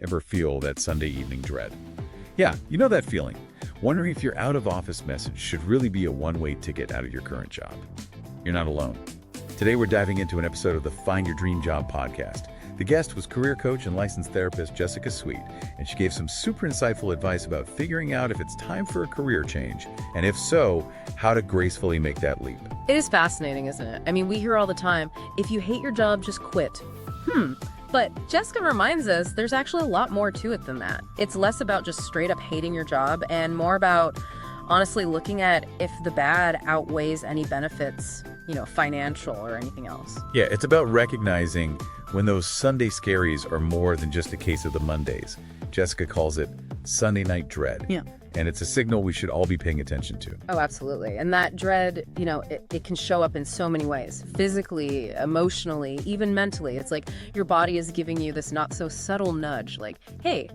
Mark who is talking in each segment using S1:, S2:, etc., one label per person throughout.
S1: Ever feel that Sunday evening dread? Yeah, you know that feeling. Wondering if your out-of-office message should really be a one-way ticket out of your current job. You're not alone. Today we're diving into an episode of the Find Your Dream Job podcast. The guest was career coach and licensed therapist Jessica Sweet, and she gave some super insightful advice about figuring out if it's time for a career change, and if so, how to gracefully make that leap.
S2: It is fascinating, isn't it? I mean, we hear all the time, if you hate your job, just quit. But Jessica reminds us there's actually a lot more to it than that. It's less about just straight up hating your job and more about honestly looking at if the bad outweighs any benefits, financial or anything else.
S1: Yeah, it's about recognizing when those Sunday scaries are more than just a case of the Mondays. Jessica calls it Sunday night dread.
S2: Yeah.
S1: And it's a signal we should all be paying attention to.
S2: Oh, absolutely. And that dread, it can show up in so many ways. Physically, emotionally, even mentally. It's like your body is giving you this not so subtle nudge, like, hey,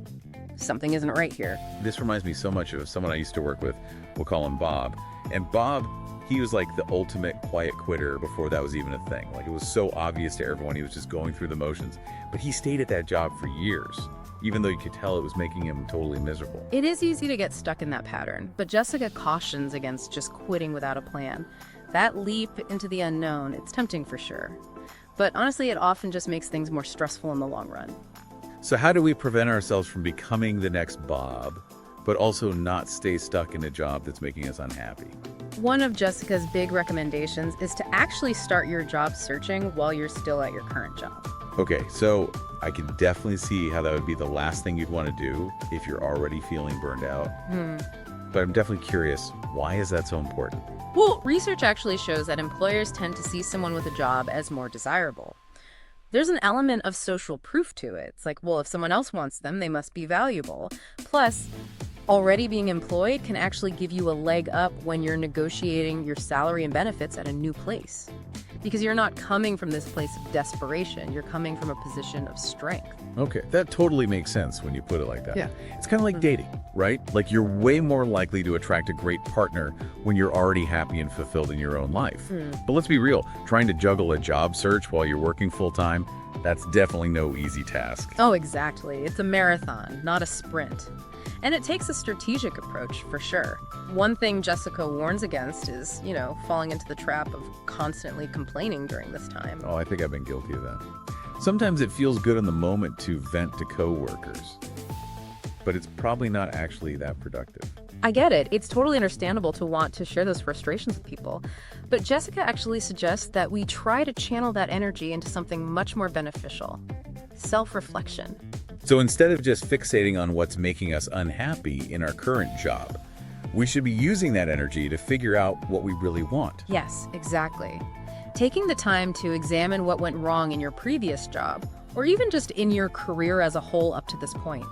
S2: something isn't right here.
S1: This reminds me so much of someone I used to work with. We'll call him Bob. And Bob, he was like the ultimate quiet quitter before that was even a thing. Like, it was so obvious to everyone he was just going through the motions. But he stayed at that job for years, even though you could tell it was making him totally miserable.
S2: It is easy to get stuck in that pattern, but Jessica cautions against just quitting without a plan. That leap into the unknown, it's tempting for sure. But honestly, it often just makes things more stressful in the long run.
S1: So how do we prevent ourselves from becoming the next Bob, but also not stay stuck in a job that's making us unhappy?
S2: One of Jessica's big recommendations is to actually start your job searching while you're still at your current job.
S1: Okay, so I can definitely see how that would be the last thing you'd want to do if you're already feeling burned out. But I'm definitely curious, why is that so important?
S2: Well, research actually shows that employers tend to see someone with a job as more desirable. There's an element of social proof to it. It's like, well, if someone else wants them, they must be valuable. Plus, already being employed can actually give you a leg up when you're negotiating your salary and benefits at a new place. Because you're not coming from this place of desperation, you're coming from a position of strength.
S1: Okay, that totally makes sense when you put it like that.
S2: Yeah.
S1: It's kind of like dating, right? Like, you're way more likely to attract a great partner when you're already happy and fulfilled in your own life. But let's be real, trying to juggle a job search while you're working full-time, that's definitely no easy task.
S2: Oh, exactly. It's a marathon, not a sprint. And it takes a strategic approach, for sure. One thing Jessica warns against is, falling into the trap of constantly complaining during this time.
S1: Oh, I think I've been guilty of that. Sometimes it feels good in the moment to vent to coworkers, but it's probably not actually that productive.
S2: I get it. It's totally understandable to want to share those frustrations with people. But Jessica actually suggests that we try to channel that energy into something much more beneficial. Self-reflection.
S1: So instead of just fixating on what's making us unhappy in our current job, we should be using that energy to figure out what we really want.
S2: Yes, exactly. Taking the time to examine what went wrong in your previous job, or even just in your career as a whole up to this point,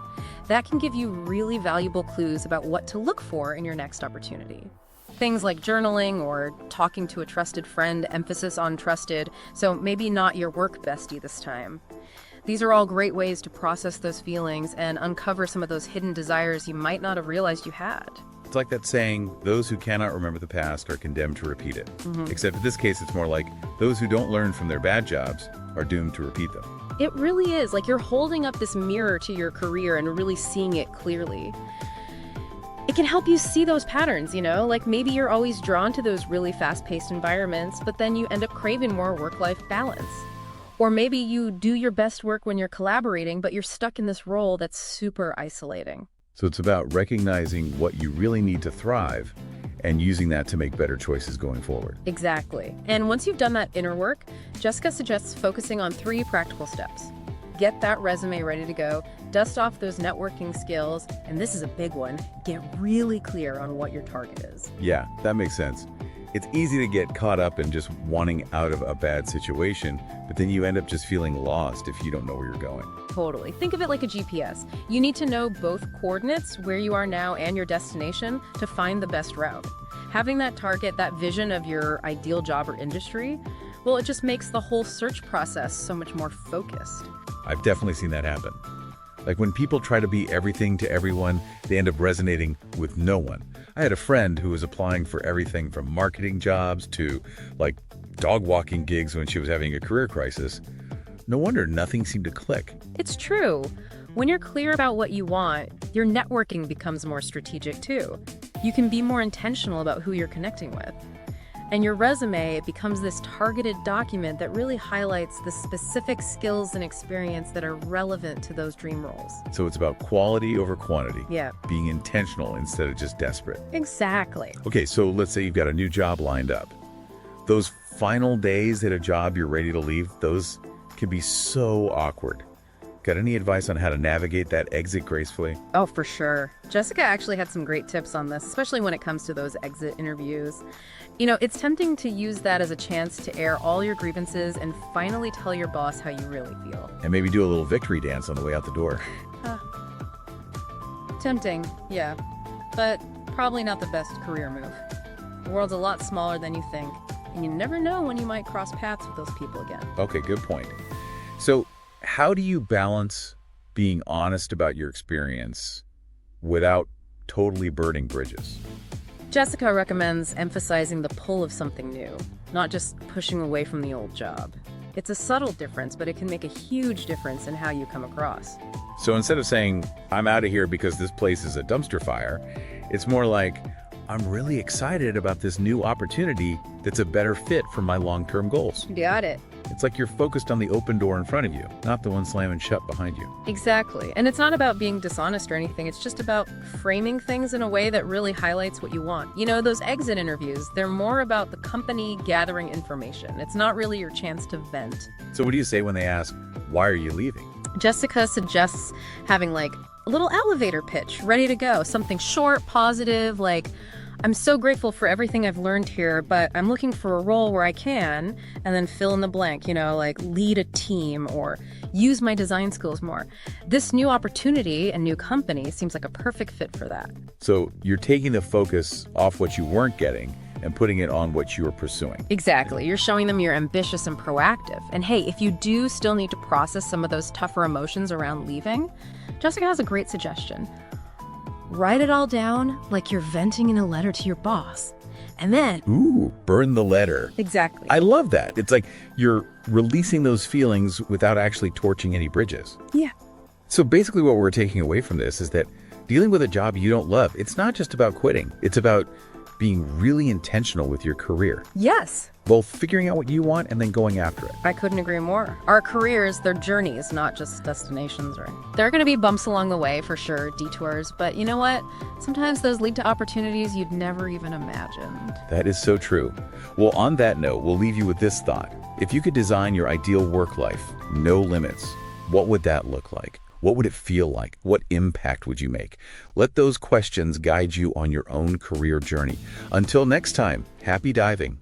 S2: that can give you really valuable clues about what to look for in your next opportunity. Things like journaling or talking to a trusted friend, emphasis on trusted, so maybe not your work bestie this time. These are all great ways to process those feelings and uncover some of those hidden desires you might not have realized you had.
S1: It's like that saying, those who cannot remember the past are condemned to repeat it. Except in this case, it's more like those who don't learn from their bad jobs are doomed to repeat them.
S2: It really is. Like, you're holding up this mirror to your career and really seeing it clearly. It can help you see those patterns, like maybe you're always drawn to those really fast-paced environments, but then you end up craving more work-life balance. Or maybe you do your best work when you're collaborating, but you're stuck in this role that's super isolating.
S1: So it's about recognizing what you really need to thrive and using that to make better choices going forward.
S2: Exactly. And once you've done that inner work, Jessica suggests focusing on 3 practical steps. Get that resume ready to go, dust off those networking skills, and this is a big one, get really clear on what your target is.
S1: Yeah, that makes sense. It's easy to get caught up in just wanting out of a bad situation, but then you end up just feeling lost if you don't know where you're going.
S2: Totally. Think of it like a GPS. You need to know both coordinates, where you are now, and your destination to find the best route. Having that target, that vision of your ideal job or industry, well, it just makes the whole search process so much more focused.
S1: I've definitely seen that happen. Like, when people try to be everything to everyone, they end up resonating with no one. I had a friend who was applying for everything from marketing jobs to, like, dog walking gigs when she was having a career crisis. No wonder nothing seemed to click.
S2: It's true. When you're clear about what you want, your networking becomes more strategic too. You can be more intentional about who you're connecting with. And your resume becomes this targeted document that really highlights the specific skills and experience that are relevant to those dream roles.
S1: So it's about quality over quantity.
S2: Yeah.
S1: Being intentional instead of just desperate.
S2: Exactly.
S1: Okay, so let's say you've got a new job lined up. Those final days at a job you're ready to leave, those can be so awkward. Got any advice on how to navigate that exit gracefully?
S2: Oh, for sure. Jessica actually had some great tips on this, especially when it comes to those exit interviews. You know, it's tempting to use that as a chance to air all your grievances and finally tell your boss how you really feel.
S1: And maybe do a little victory dance on the way out the door.
S2: Tempting, yeah. But probably not the best career move. The world's a lot smaller than you think, and you never know when you might cross paths with those people again.
S1: Okay, good point. So how do you balance being honest about your experience without totally burning bridges?
S2: Jessica recommends emphasizing the pull of something new, not just pushing away from the old job. It's a subtle difference, but it can make a huge difference in how you come across.
S1: So instead of saying, I'm out of here because this place is a dumpster fire, it's more like, I'm really excited about this new opportunity that's a better fit for my long-term goals.
S2: Got it.
S1: It's like you're focused on the open door in front of you, not the one slamming shut behind you.
S2: Exactly. And it's not about being dishonest or anything. It's just about framing things in a way that really highlights what you want. You know, those exit interviews, they're more about the company gathering information. It's not really your chance to vent.
S1: So what do you say when they ask, why are you leaving?
S2: Jessica suggests having like a little elevator pitch ready to go. Something short, positive, like, I'm so grateful for everything I've learned here, but I'm looking for a role where I can, and then fill in the blank, you know, like lead a team or use my design skills more. This new opportunity and new company seems like a perfect fit for that.
S1: So you're taking the focus off what you weren't getting and putting it on what you were pursuing.
S2: Exactly. You're showing them you're ambitious and proactive. And hey, if you do still need to process some of those tougher emotions around leaving, Jessica has a great suggestion. Write it all down like you're venting in a letter to your boss. And then...
S1: Ooh, burn the letter.
S2: Exactly.
S1: I love that. It's like you're releasing those feelings without actually torching any bridges.
S2: Yeah.
S1: So basically what we're taking away from this is that dealing with a job you don't love, it's not just about quitting. It's about being really intentional with your career.
S2: Yes.
S1: Both figuring out what you want and then going after it.
S2: I couldn't agree more. Our careers, they're journeys, not just destinations, right? There are going to be bumps along the way, for sure, detours, but you know what? Sometimes those lead to opportunities you'd never even imagined.
S1: That is so true. Well, on that note, we'll leave you with this thought. If you could design your ideal work life, no limits, what would that look like? What would it feel like? What impact would you make? Let those questions guide you on your own career journey. Until next time, happy diving.